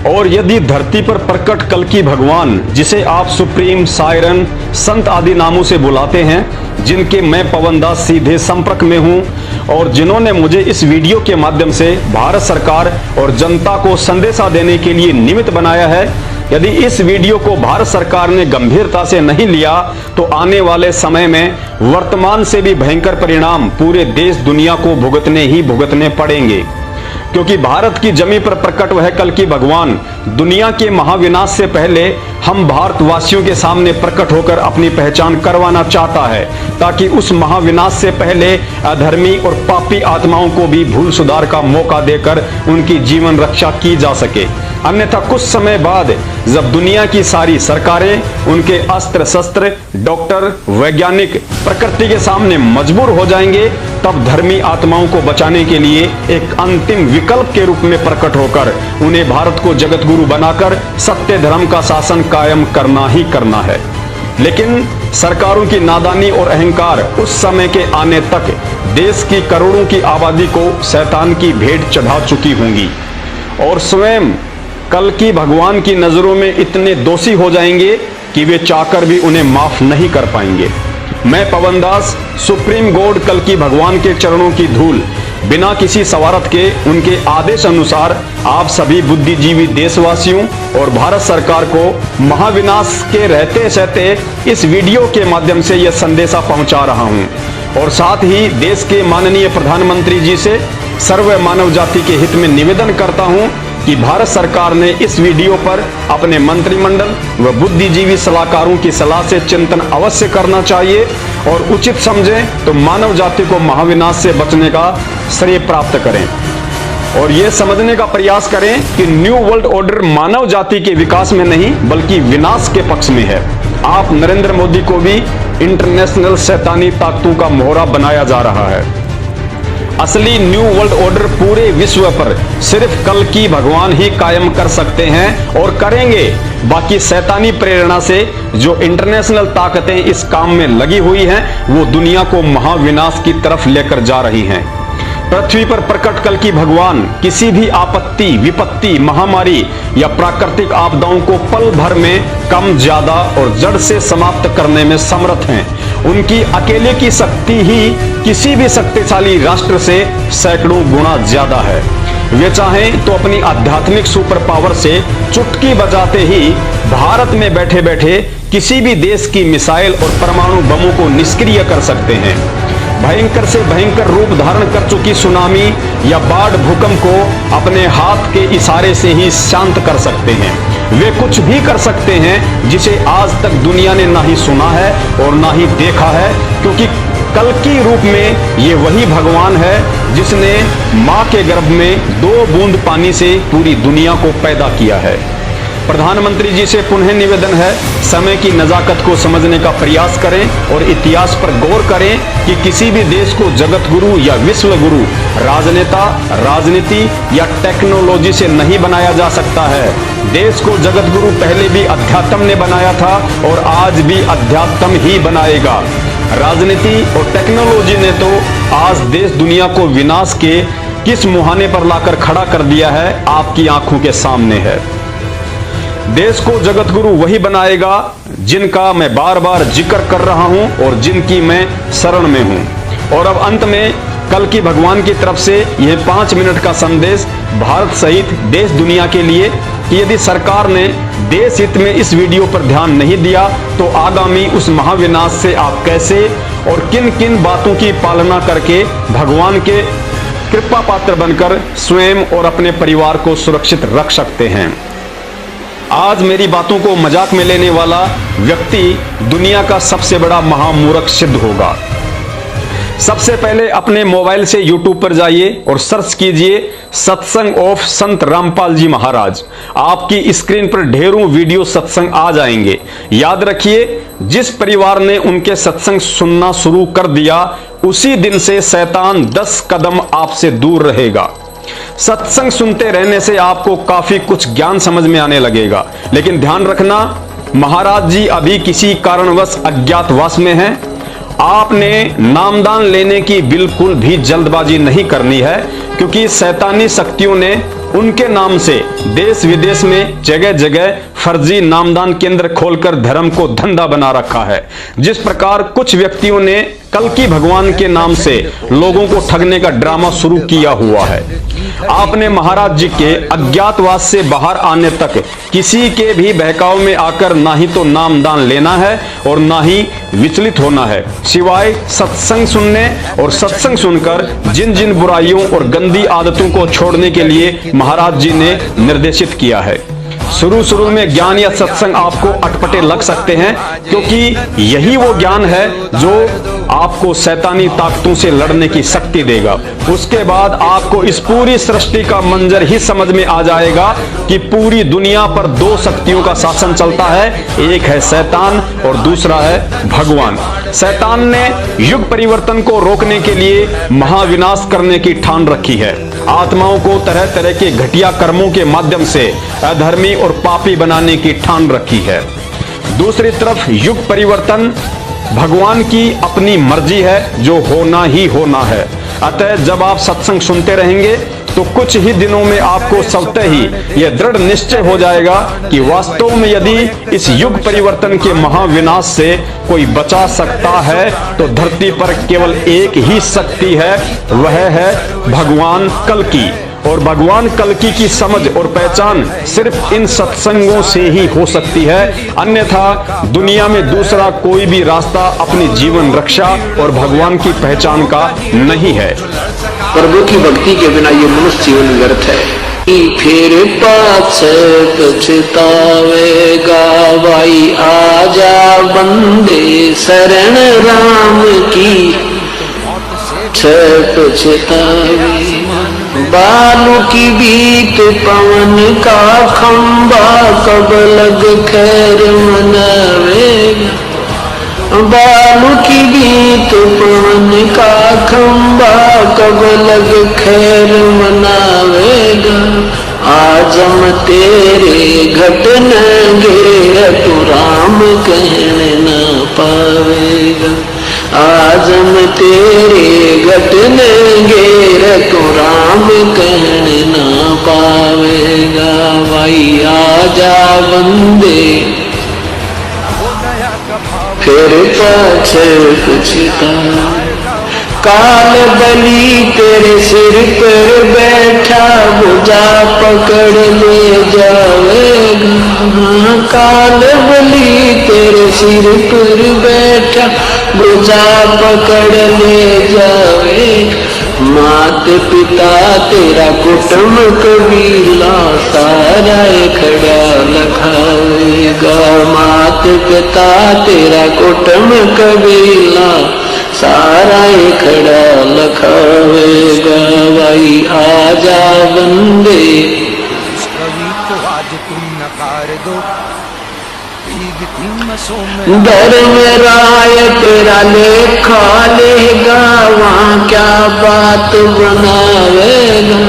और यदि धरती पर प्रकट कल्कि भगवान, जिसे आप सुप्रीम, सायरन, संत आदि नामों से बुलाते हैं, जिनके मैं पवन दास सीधे संपर्क में हूं और जिन्होंने मुझे इस वीडियो के माध्यम से भारत सरकार और जनता को संदेशा देने के लिए निमित्त बनाया है, यदि इस वीडियो को भारत सरकार ने गंभीरता से नहीं लिया तो आने वाले समय में वर्तमान से भी भयंकर परिणाम पूरे देश दुनिया को भुगतने पड़ेंगे। क्योंकि भारत की जमीन पर प्रकट वह कल्कि भगवान दुनिया के महाविनाश से पहले हम भारतवासियों के सामने प्रकट होकर अपनी पहचान करवाना चाहता है, ताकि उस महाविनाश से पहले अधर्मी और पापी आत्माओं को भी भूल सुधार का मौका देकर उनकी जीवन रक्षा की जा सके। अन्यथा कुछ समय बाद जब दुनिया की सारी सरकारें, उनके अस्त्र शस्त्र, डॉक्टर, वैज्ञानिक प्रकृति के सामने मजबूर हो जाएंगे, तब धर्मी आत्माओं को बचाने के लिए एक अंतिम विकल्प के रूप में प्रकट होकर उन्हें भारत को जगत गुरु बनाकर सत्य धर्म का शासन कायम करना ही करना है। लेकिन सरकारों की नादानी और अहंकार उस समय के आने तक देश की करोड़ों की आबादी को शैतान की भेंट चढ़ा चुकी होंगी और स्वयं कल्कि भगवान की नजरों में इतने दोषी हो जाएंगे कि वे चाहकर भी उन्हें माफ नहीं कर पाएंगे। मैं पवन दास सुप्रीम गॉड कल्कि भगवान के चरणों की धूल बिना किसी सवारत के उनके आदेश अनुसार आप सभी बुद्धिजीवी देशवासियों और भारत सरकार को महाविनाश के रहते सहते इस वीडियो के माध्यम से यह संदेशा पहुंचा रहा हूं और साथ ही देश के माननीय प्रधानमंत्री जी से सर्व मानव जाति के हित में निवेदन करता हूं कि भारत सरकार ने इस वीडियो पर अपने मंत्रिमंडल व बुद्धिजीवी सलाहकारों की सलाह से चिंतन अवश्य करना चाहिए और उचित समझें तो मानव जाति को महाविनाश से बचने का श्रेय प्राप्त करें और यह समझने का प्रयास करें कि न्यू वर्ल्ड ऑर्डर मानव जाति के विकास में नहीं बल्कि विनाश के पक्ष में है। आप नरेंद्र मोदी को भी इंटरनेशनल शैतानी ताकतों का मोहरा बनाया जा रहा है। असली न्यू वर्ल्ड ऑर्डर पूरे विश्व पर सिर्फ कल्कि भगवान ही कायम कर सकते हैं और करेंगे। बाकी शैतानी प्रेरणा से जो इंटरनेशनल ताकतें इस काम में लगी हुई हैं, वो दुनिया को महाविनाश की तरफ लेकर जा रही हैं। पृथ्वी पर प्रकट कल्कि भगवान किसी भी आपत्ति, विपत्ति, महामारी या प्राकृतिक आपदाओं को पल भर में कम, ज्यादा और जड़ से समाप्त करने में समर्थ हैं। उनकी अकेले की शक्ति ही किसी भी शक्तिशाली राष्ट्र से सैकड़ों गुना ज्यादा है। वे चाहें तो अपनी आध्यात्मिक सुपर पावर से चुटकी बजाते ही भारत में बैठे बैठे किसी भी देश की मिसाइल और परमाणु बमों को निष्क्रिय कर सकते हैं। भयंकर से भयंकर रूप धारण कर चुकी सुनामी या बाढ़, भूकंप को अपने हाथ के इशारे से ही शांत कर सकते हैं। वे कुछ भी कर सकते हैं जिसे आज तक दुनिया ने ना ही सुना है और ना ही देखा है, क्योंकि कल्कि रूप में ये वही भगवान है जिसने मां के गर्भ में 2 बूंद पानी से पूरी दुनिया को पैदा किया है। प्रधानमंत्री जी से पुनः निवेदन है, समय की नजाकत को समझने का प्रयास करें और इतिहास पर गौर करें कि किसी भी देश को जगत गुरु या विश्व गुरु राजनेता, राजनीति या टेक्नोलॉजी से नहीं बनाया जा सकता है। देश को जगत गुरु पहले भी अध्यात्म ने बनाया था और आज भी अध्यात्म ही बनाएगा। राजनीति और टेक्नोलॉजी ने तो आज देश दुनिया को विनाश के किस मुहाने पर लाकर खड़ा कर दिया है, आपकी आंखों के सामने है। देश को जगत गुरु वही बनाएगा जिनका मैं बार बार जिक्र कर रहा हूं और जिनकी मैं शरण में हूं। और अब अंत में कल्कि भगवान की तरफ से यह 5 मिनट का संदेश भारत सहित देश दुनिया के लिए कि यदि सरकार ने देश हित में इस वीडियो पर ध्यान नहीं दिया तो आगामी उस महाविनाश से आप कैसे और किन किन बातों की पालना करके भगवान के कृपा पात्र बनकर स्वयं और अपने परिवार को सुरक्षित रख सकते हैं। आज मेरी बातों को मजाक में लेने वाला व्यक्ति दुनिया का सबसे बड़ा महामूर्ख सिद्ध होगा। सबसे पहले अपने मोबाइल से YouTube पर जाइए और सर्च कीजिए सत्संग ऑफ संत रामपाल जी महाराज। आपकी स्क्रीन पर ढेरों वीडियो सत्संग आ जाएंगे। याद रखिए, जिस परिवार ने उनके सत्संग सुनना शुरू कर दिया उसी दिन से शैतान 10 कदम आपसे दूर रहेगा। सत्संग सुनते रहने से आपको काफी कुछ ज्ञान समझ में आने लगेगा, लेकिन ध्यान रखना, महाराज जी अभी किसी कारणवश अज्ञातवास में हैं। आपने नामदान लेने की बिल्कुल भी जल्दबाजी नहीं करनी है, क्योंकि शैतानी शक्तियों ने उनके नाम से देश विदेश में जगह जगह फर्जी नामदान केंद्र खोलकर धर्म को धंधा बना रखा है। जिस प्रकार कुछ व्यक्तियों ने कल्कि भगवान के नाम से लोगों को ठगने का ड्रामा शुरू किया हुआ है। आपने महाराज जी के अज्ञातवास से बाहर आने तक किसी के भी बहकाव में आकर ना ही तो नामदान लेना है और ना ही विचलित होना है, सिवाय सत्संग सुनने और सत्संग सुनकर जिन जिन बुराइयों और गंदी आदतों को छोड़ने के लिए महाराज जी ने निर्देशित किया है। शुरू में ज्ञान या सत्संग आपको अटपटे लग सकते हैं, क्योंकि यही वो ज्ञान है जो आपको शैतानी ताकतों से लड़ने की शक्ति देगा। उसके बाद आपको इस पूरी सृष्टि का मंजर ही समझ में आ जाएगा कि पूरी दुनिया पर दो शक्तियों का शासन चलता है, एक है शैतान और दूसरा है भगवान। शैतान ने युग परिवर्तन को रोकने के लिए महाविनाश करने की ठान रखी है। आत्माओं को तरह तरह के घटिया कर्मों के माध्यम से अधर्मी और पापी बनाने की ठान रखी है। दूसरी तरफ युग परिवर्तन भगवान की अपनी मर्जी है, जो होना ही होना है। अतः जब आप सत्संग सुनते रहेंगे तो कुछ ही दिनों में आपको स्वतः ही यह दृढ़ निश्चय हो जाएगा कि वास्तव में यदि इस युग परिवर्तन के महाविनाश से कोई बचा सकता है तो धरती पर केवल एक ही शक्ति है, वह है भगवान कल्कि। और भगवान कल्कि की समझ और पहचान सिर्फ इन सत्संगों से ही हो सकती है, अन्यथा दुनिया में दूसरा कोई भी रास्ता अपनी जीवन रक्षा और भगवान की पहचान का नहीं है। प्रभु की भक्ति के बिना ये मनुष्य जीवन व्यर्थ है। फिर पाछे पछतावेगा भाई, आजा बंदे शरण राम की। पछतावे बालू की बीत पवन का खंबा, कब लग खैर मनावेगा। बालू की बीत पवन का खंबा, कब लग खैर मनावेगा। आज हम तेरे घट न गिरे, तू राम कहने न पावेगा। आज हम तेरे घट न गिरे, तू राम कहने न पावेगा। भाई आजा बंदे फिर पाछे पछता। काल बलि तेरे सिर पर बैठा, बुझा पकड़ ले जावेगा। काल बलि तेरे सिर पर बैठा, बुझा पकड़ ले जावेगा। मात पिता तेरा कुटुंब कबीला, सारा खड़ा लखावेगा। मात पिता तेरा कुटुंब कबीला, सारा खड़ा लखावेगा। भाई आजा बंदे कवि को आज तुम नकार दो, धर्म राय तेरा लेखा लेगा, वहाँ क्या बात बनावेगा।